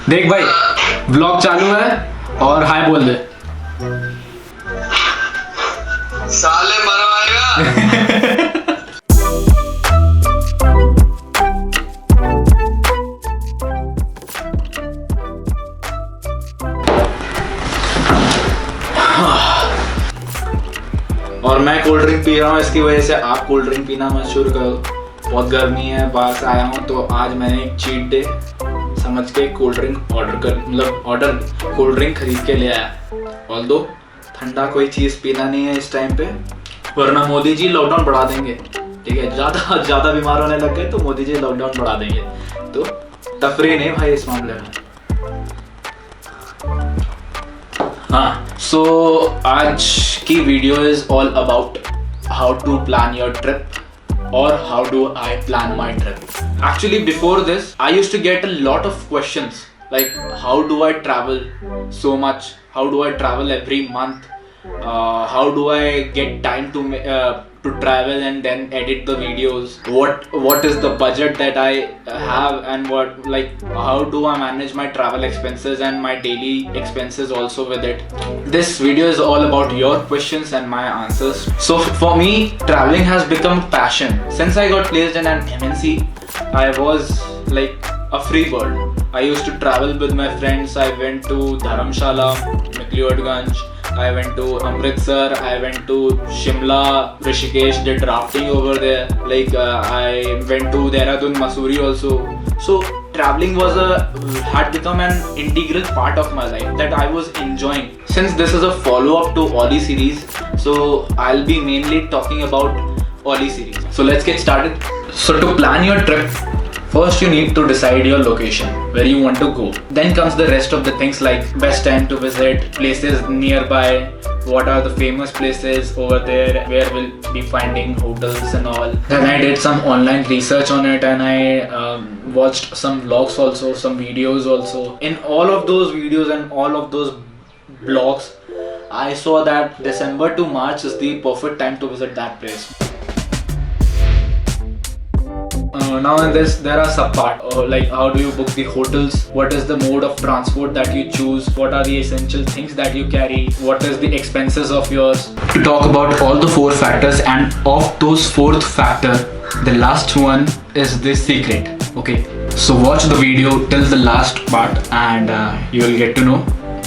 देख भाई, व्लॉग चालू है और हाय बोल दे। साले मरवाएगा। और मैं कोल्ड ड्रिंक पी रहा हूँ, इसकी वजह से आप कोल्ड ड्रिंक पीना मत शुरू करो। बहुत गर्मी है, बाहर से आया हूँ तो आज मैंने एक चीट डे समझ के cold drink order cold drink खरीद के ले आया। ऑल्दो ठंडा कोई चीज़ पीना नहीं है इस टाइम पे, वरना मोदी जी लॉकडाउन बढ़ा देंगे। ठीक है, ज़्यादा बीमार होने लग गए तो मोदी जी लॉकडाउन बढ़ा देंगे। तो तफरी नहीं भाई इस मामले में। हाँ, सो आज की video is all about how to plan your trip or how do I plan my trip. Actually before this I used to get a lot of questions like how do I travel so much, how do I travel every month, how do I get time to travel and then edit the videos, what is the budget that I have, and what, like, how do I manage my travel expenses and my daily expenses also with it. This video is all about your questions and my answers. So for me, traveling has become a passion. Since I got placed in an MNC, I was like a free bird. I used to travel with my friends. I went to Dharamshala, McLeodganj, I went to Amritsar, I went to Shimla, Rishikesh, did rafting over there. Like I went to Dehradun, Mussoorie also. So traveling had become an integral part of my life that I was enjoying. Since this is a follow-up to Ollie series, so I'll be mainly talking about Ollie series. So let's get started. So to plan your trip, first you need to decide your location, where you want to go. Then comes the rest of the things like best time to visit, places nearby, what are the famous places over there, where we'll be finding hotels and all. Then I did some online research on it and I watched some vlogs also, some videos also. In all of those videos and all of those blogs, I saw that December to March is the perfect time to visit that place. Now in this there are sub-part like how do you book the hotels, what is the mode of transport that you choose, what are the essential things that you carry, what is the expenses of yours. To talk about all the 4 factors, and of those 4th factor, the last one is the secret. Okay, so watch the video till the last part and you will get to know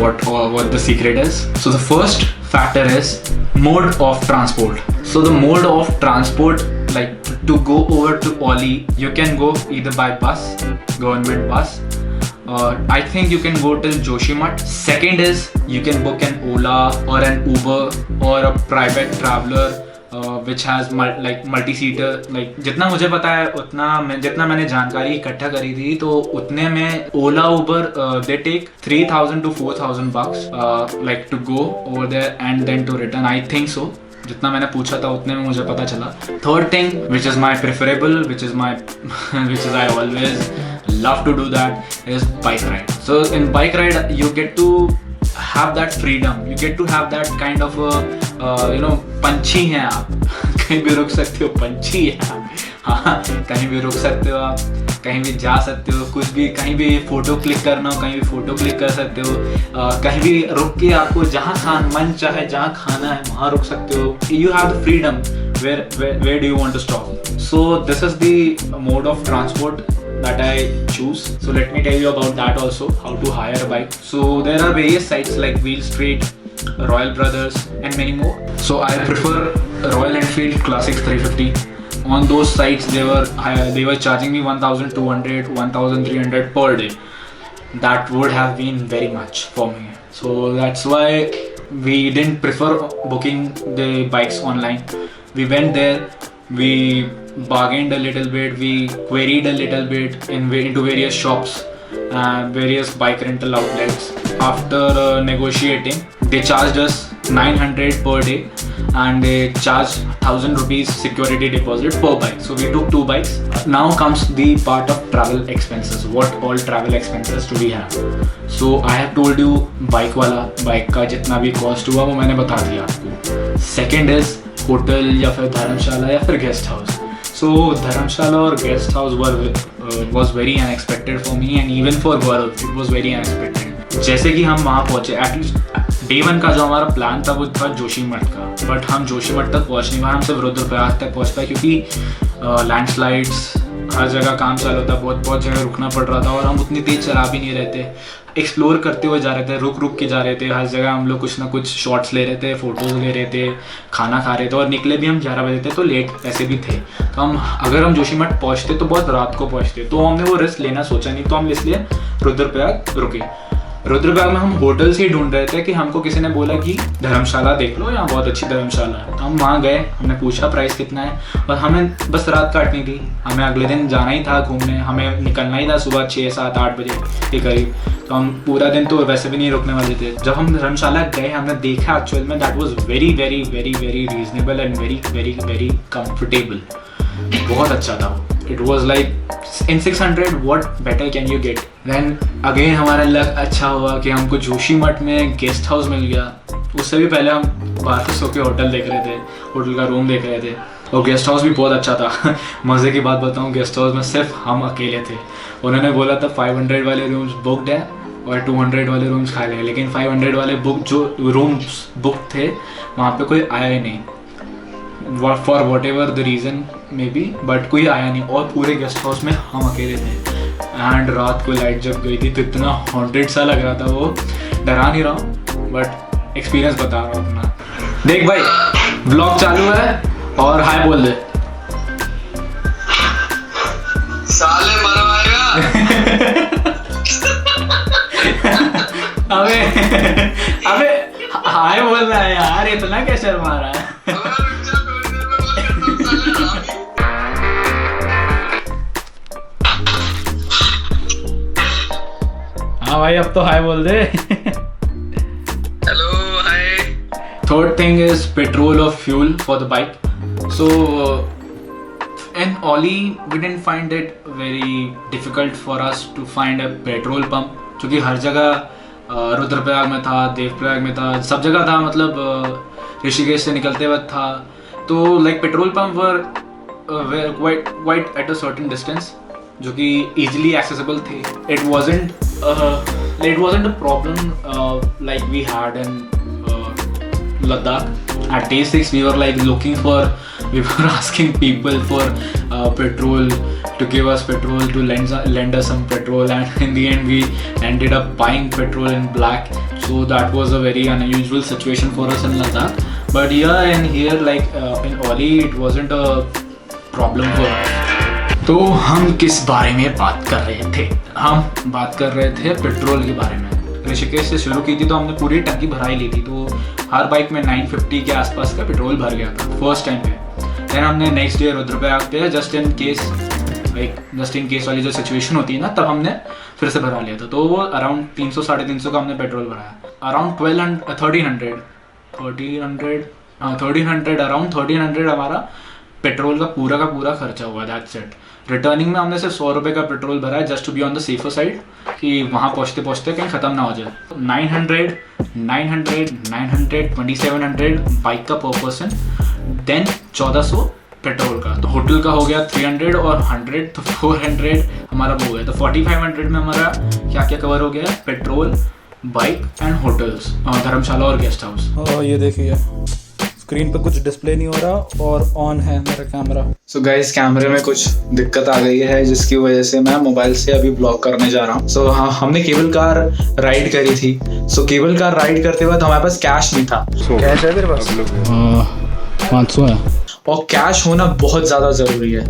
what the secret is. So the first factor is mode of transport. So the mode of transport, like to go over to Ollie, you can go either by bus, government bus. I think you can go till Joshimath. Second is you can book an Ola or an Uber or a private traveler which has multi-seater. Like जितना मुझे पता है उतना जितना मैंने जानकारी इकट्ठा करी थी तो उतने में Ola, Uber they take 3,000 to 4,000 bucks like to go over there and then to return. I think so. जितना मैंने पूछा था उतने में मुझे पता चला. Third thing, which is my preferable, which is I always love to do that, is bike ride. So in bike ride you get to have that freedom, you get to have that kind of पंछी हैं आप. कहीं भी रुक सकते हो, पंछी है आप. हाँ, कहीं भी रुक सकते हो आप, कहीं भी जा सकते हो, कुछ भी कहीं भी फोटो क्लिक करना हो कहीं भी फोटो क्लिक कर सकते हो. कहीं भी रुक के आपको जहाँ मन चाहे जहाँ खाना है वहाँ रुक सकते हो. You have the freedom where do you want to stop. So this is the mode of transport that I choose. So let me tell you about that also, how to hire a bike. So there are various sites like Wheel Street, Royal Brothers and many more. So I prefer Royal Enfield Classics 350. On those sites they were charging me 1,200, 1,300 per day. That would have been very much for me. So that's why we didn't prefer booking the bikes online. We went there, we bargained a little bit, we queried a little bit into various shops, various bike rental outlets. After negotiating, they charged us 900 per day and they charged 1,000 rupees security deposit per bike. So we took 2 bikes. Now comes the part of travel expenses. What all travel expenses do we have? So I have told you bike का जितना भी cost हुआ वो मैंने बता दिया आपको. Second is hotel या फिर धर्मशाला या फिर guest house. So धर्मशाला और guest house were was very unexpected for me and even for Gaurav it was very unexpected. जैसे कि हम वहाँ पहुँचे, एटलीस्ट डे 1 का जो हमारा प्लान था वो था जोशीमठ का, बट हम जोशीमठ तक पहुँच नहीं पाए, हम सिर्फ रुद्रप्रयाग तक पहुँच पाए क्योंकि लैंडस्लाइड्स हर जगह काम चालू था, बहुत जगह रुकना पड़ रहा था और हम उतनी तेज चला भी नहीं रहे थे, एक्सप्लोर करते हुए जा रहे थे, रुक के जा रहे थे, हर जगह हम लोग कुछ ना कुछ शॉट्स ले रहे थे, फोटोज़ ले रहे थे, खाना खा रहे थे और निकले भी हम 11 बजे थे, तो लेट ऐसे भी थे। तो अगर हम जोशीमठ पहुँचते तो बहुत रात को पहुँचते, तो हमने वो रिस्क लेना सोचा नहीं, तो हम इसलिए रुद्रप्रयाग रुके। रुद्रप्रयाग में हम होटल्स ही ढूंढ रहे थे कि हमको किसी ने बोला कि धर्मशाला देख लो, यहाँ बहुत अच्छी धर्मशाला है। हम वहाँ गए, हमने पूछा प्राइस कितना है और हमें बस रात काटनी थी, हमें अगले दिन जाना ही था घूमने, हमें निकलना ही था सुबह 6, 7, 8 बजे के करीब, तो हम पूरा दिन तो वैसे भी नहीं रुकने वाले थे। जब हम धर्मशाला गए हमने देखा एक्चुअल में that was very very very very reasonable and very very very comfortable, बहुत अच्छा था। It was like in 600 what better can you get? Then again हमारा लक अच्छा हुआ कि हमको जोशीमठ में गेस्ट हाउस मिल गया। उससे भी पहले हम बाहर सो के होटल देख रहे थे, होटल का रूम देख रहे थे और गेस्ट हाउस भी बहुत अच्छा था। मज़े की बात बताऊँ, गेस्ट हाउस में सिर्फ हम अकेले थे। उन्होंने बोला था 500 वाले रूम्स बुकड हैं और 200 वाले रूम्स खाली हैं, लेकिन 500 वाले जो रूम्स बुक थे वहाँ पे कोई आया ही नहीं, for what ever the reason may be, but कोई आया नहीं और पूरे गेस्ट हाउस में हम अकेले थे। एंड रात को लाइट जब गई थी तो इतना हॉन्टेड सा लग रहा था, वो डरा नहीं रहा हूँ बट एक्सपीरियंस बता रहा हूँ अपना। देख भाई ब्लॉग चालू है और हाय बोल दे। साले मरवाएगा। अबे हाय बोलना है यार, इतना क्या शर्मा रहा है। हाँ भाई अब तो हाय बोल दे। Hello hi. Third thing is petrol or fuel for the bike. So in Oli we didn't find it very difficult for us to find a petrol pump, क्योंकि हर जगह रुद्रप्रयाग में था, देवप्रयाग में था, सब जगह था, मतलब ऋषिकेश से निकलते वक्त था, तो like petrol pump were quite at a certain distance जो कि easily accessible थे. It wasn't a problem like we had in Ladakh. At day 6 we were asking people for petrol, to give us petrol, to lend us some petrol, and in the end we ended up buying petrol in black. So that was a very unusual situation for us in Ladakh. But here like in Oli it wasn't a problem for us. तो हम किस बारे में बात कर रहे थे? हम बात कर रहे थे पेट्रोल के बारे में। ऋषिकेश से शुरू की थी तो हमने पूरी टंकी भराई ली थी, तो हर बाइक में 950 के आसपास का पेट्रोल भर गया था फर्स्ट टाइम पे। देन हमने नेक्स्ट डे रुद्रप्रयाग पे जस्ट इन केस वाली जो सिचुएशन होती है ना, तब हमने फिर से भरा लिया था, तो वो अराउंड 300-350 का हमने पेट्रोल भराया। अराउंड 1300 हमारा पेट्रोल का पूरा खर्चा हुआ, दैट्स इट। रिटर्निंग में हमने सिर्फ 100 रुपये का पेट्रोल भरा है, just to be on the safer side, कि वहाँ पहुँचते कहीं ख़त्म ना हो जाए। 900, 2700 बाइक का पर पर्सन, देन 1400 पेट्रोल का, तो होटल का हो गया 300 और 100, तो 400 हमारा वो हो गया। तो 4500 में हमारा क्या क्या कवर हो गया? पेट्रोल, बाइक एंड होटल्स, धर्मशाला और गेस्ट हाउस। ये देखिए स्क्रीन पे कुछ डिस्प्ले नहीं हो रहा और ऑन है मेरा कैमरा। सो गाइस कैमरे में कुछ दिक्कत आ गई है, जिसकी वजह से मैं मोबाइल से अभी ब्लॉग करने जा रहा हूँ। सो हाँ, हमने केबल कार राइड करी थी। सो केबल कार राइड करते वक्त हमारे पास कैश नहीं था। कैश है तेरे पास? 500 है, और कैश होना बहुत ज़्यादा ज़रूरी है।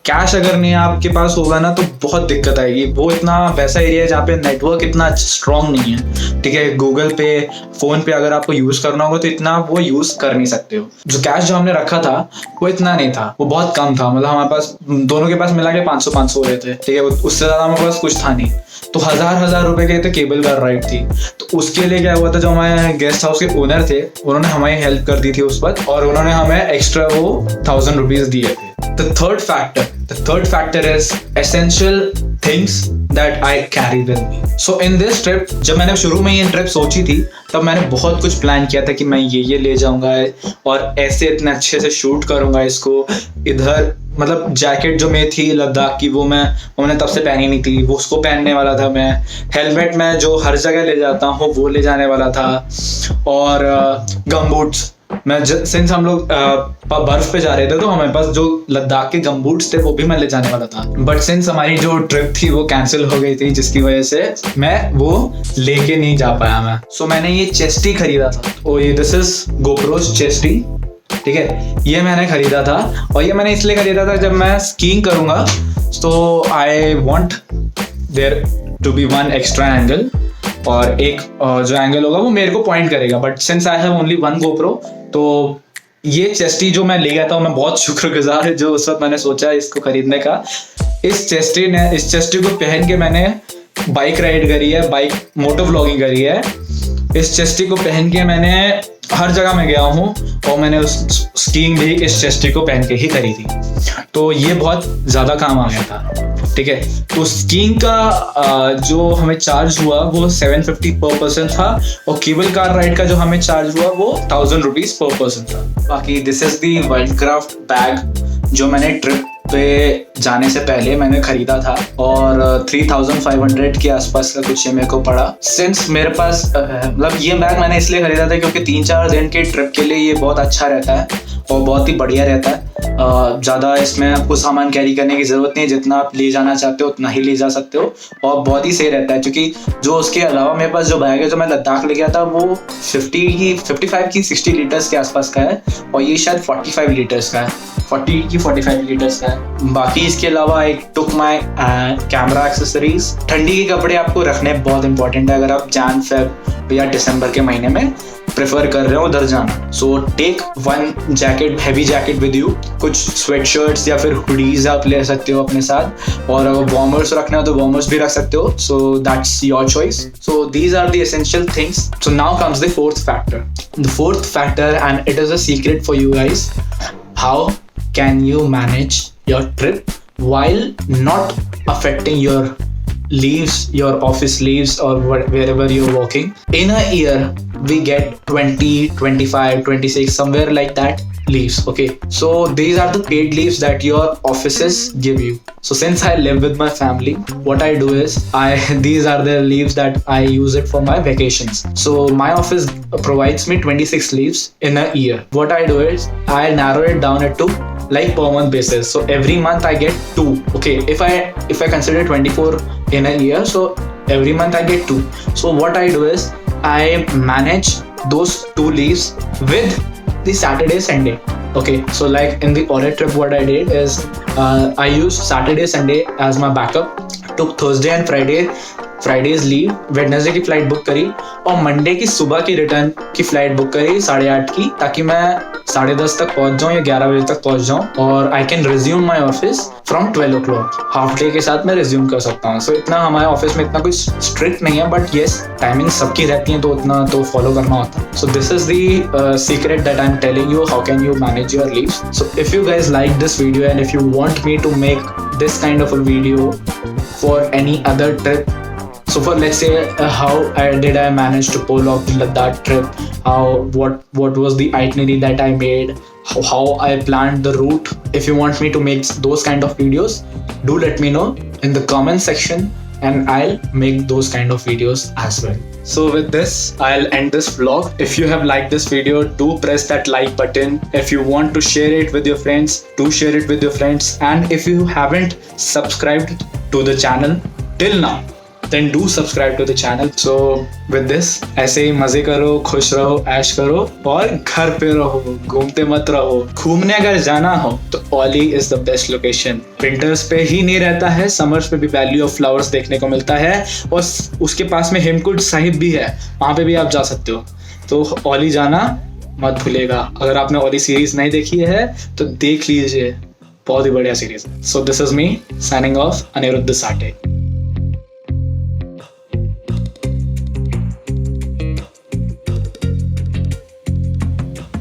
कैश अगर नहीं आपके पास होगा ना तो बहुत दिक्कत आएगी। वो इतना वैसा एरिया है जहाँ पे नेटवर्क इतना स्ट्रॉन्ग नहीं है, ठीक है। गूगल पे, फ़ोन पे अगर आपको यूज़ करना होगा तो इतना आप वो यूज़ कर नहीं सकते हो। जो कैश जो हमने रखा था वो इतना नहीं था, वो बहुत कम था, मतलब हमारे पास दोनों के पास मिला के 500 हो रहे थे, ठीक है। उससे ज़्यादा हमारे पास कुछ था नहीं। तो हजार रुपए के तो केबल कार राइड थी। तो उसके लिए क्या हुआ था, जो हमारे गेस्ट हाउस के ओनर थे उन्होंने हमारी हेल्प कर दी थी उस वक्त, और उन्होंने हमें एक्स्ट्रा वो 1000 रुपीज दिए थे। The third factor is essential things that I carry with me. So in this trip, जब मैंने शुरू में ये ट्रिप सोची थी तब मैंने बहुत कुछ प्लान किया था कि मैं ये ले जाऊंगा और ऐसे इतने अच्छे से शूट करूंगा इसको, इधर मतलब जैकेट जो मैं थी लद्दाख की वो मैंने तब से पहनी नहीं थी, वो उसको पहनने वाला था मैं। हेलमेट मैं जो हर जगह ले जाता हूँ वो ले जाने वाला था। और गमबूट्स मैं सिंस हम लोग बर्फ पे जा रहे थे तो हमारे पास जो लद्दाख के गमबूट्स थे वो भी मैं ले जाने वाला था। बट सिंस हमारी जो ट्रिप थी वो कैंसिल हो गई थी जिसकी वजह से मैं वो लेके नहीं जा पाया मैं। सो मैंने ये चेस्टी खरीदा था। ओ ये दिस इज गोप्रोज चेस्टी, ठीक है, ये मैंने खरीदा था। और ये मैंने इसलिए खरीदा था जब मैं स्कीइंग करूंगा तो I want there to be one extra angle, और एक जो एंगल होगा वो मेरे को पॉइंट करेगा। But since I have only one GoPro तो ये चेस्टी जो मैं ले गया था मैं बहुत शुक्रगुजार है जो उस वक्त मैंने सोचा इसको खरीदने का। इस चेस्टी को पहन के मैंने बाइक राइड करी है, बाइक मोटो व्लॉगिंग करी है। इस चेस्टी को पहन के मैंने हर जगह में गया हूँ और मैंने उस स्कीइंग भी इस चेस्टी को पहन के ही करी थी। तो ये बहुत ज़्यादा काम आ गया था, ठीक है। तो स्कीइंग का जो हमें चार्ज हुआ वो 750 पर पर्सन था, और केबल कार राइड का जो हमें चार्ज हुआ वो 1000 रुपीज पर पर्सन था। बाकी this is the Wildcraft bag जो मैंने ट्रिप पे जाने से पहले मैंने खरीदा था, और 3500 के आसपास का कुछ ये मेरे को पड़ा। सिंस मेरे पास मतलब ये बैग मैंने इसलिए खरीदा था क्योंकि 3-4 दिन के ट्रिप के लिए ये बहुत अच्छा रहता है और बहुत ही बढ़िया रहता है। ज़्यादा इसमें आपको सामान कैरी करने की ज़रूरत नहीं है, जितना आप ले जाना चाहते हो उतना ही ले जा सकते हो, और बहुत ही सही रहता है। क्योंकि जो उसके अलावा मेरे पास जो बैग है जो मैं लद्दाख ले गया था वो 55 की 60 लीटर्स के आसपास का है, और ये शायद 45 लीटर्स का है, 40 की 45 लीटर्स का है। बाकी इसके अलावा एक टुक माई कैमरा एक्सेसरीज। ठंडी के कपड़े आपको रखने बहुत इंपॉर्टेंट है अगर आप जैन फेब या दिसंबर के महीने में प्रेफर कर रहे हो उधर जाना। So take one jacket, heavy jacket with you. कुछ स्वेट शर्ट्स या फिर हुडीज आप ले सकते हो अपने साथ, और अगर वार्मर्स रखना हो तो वार्मर्स भी रख सकते हो। So that's your choice. So these are the essential things. So now comes the fourth factor. The fourth factor, and it is a secret for you guys, how can you manage your trip while not affecting your leaves, your office leaves, or wherever you're working. In a year we get 20, 25, 26, somewhere like that leaves. Okay, so these are the paid leaves that your offices give you. So since I live with my family, what I do is these are the leaves that I use it for my vacations. So my office provides me 26 leaves in a year. What I do is I narrow it down to like per month basis. So every month I get 2. Okay, if I consider 24 in a year, so every month I get 2. So what I do is I manage those 2 leaves with the Saturday, Sunday. Okay, so like in the audit trip what I did is I used Saturday, Sunday as my backup, took Thursday and Friday's leave, Wednesday की flight book करी, और Monday की सुबह की return की flight book करी 8:30 की, ताकि मैं 10:30 तक पहुंच जाऊं या 11 बजे तक पहुंच जाऊं, और I can resume my office from 12 o'clock। Half day के साथ मैं रिज्यूम कर सकता हूँ। सो इतना हमारे ऑफिस में इतना कुछ स्ट्रिक्ट नहीं है, बट येस टाइमिंग सबकी रहती है तो उतना तो फॉलो करना होता है। So this is the secret that I am telling you, how can you manage your leaves. So if you guys like this video and if you want me to make this kind of a video for any other trip, so for let's say how I manage to pull off the Ladakh trip, what was the itinerary that I made, how I planned the route. If you want me to make those kind of videos, do let me know in the comment section and I'll make those kind of videos as well. So with this, I'll end this vlog. If you have liked this video, do press that like button. If you want to share it with your friends, do share it with your friends. And if you haven't subscribed to the channel till now, then do subscribe to the channel. So with this, ऐसे ही मजे करो, खुश रहो, ऐश करो, और घर पे रहो, घूमते मत रहो। घूमने अगर जाना हो तो Auli is the best location. Winters पे ही नहीं रहता है, समर्स पे भी वैली ऑफ फ्लावर्स देखने को मिलता है, और उसके पास में हेमकुंड साहिब भी है, वहाँ पे भी आप जा सकते हो। तो ओली जाना मत भूलिएगा। अगर आपने ओली सीरीज नहीं देखी है तो देख लीजिए, बहुत ही बढ़िया सीरीज है। So this is me signing off, Anirudh Sathe.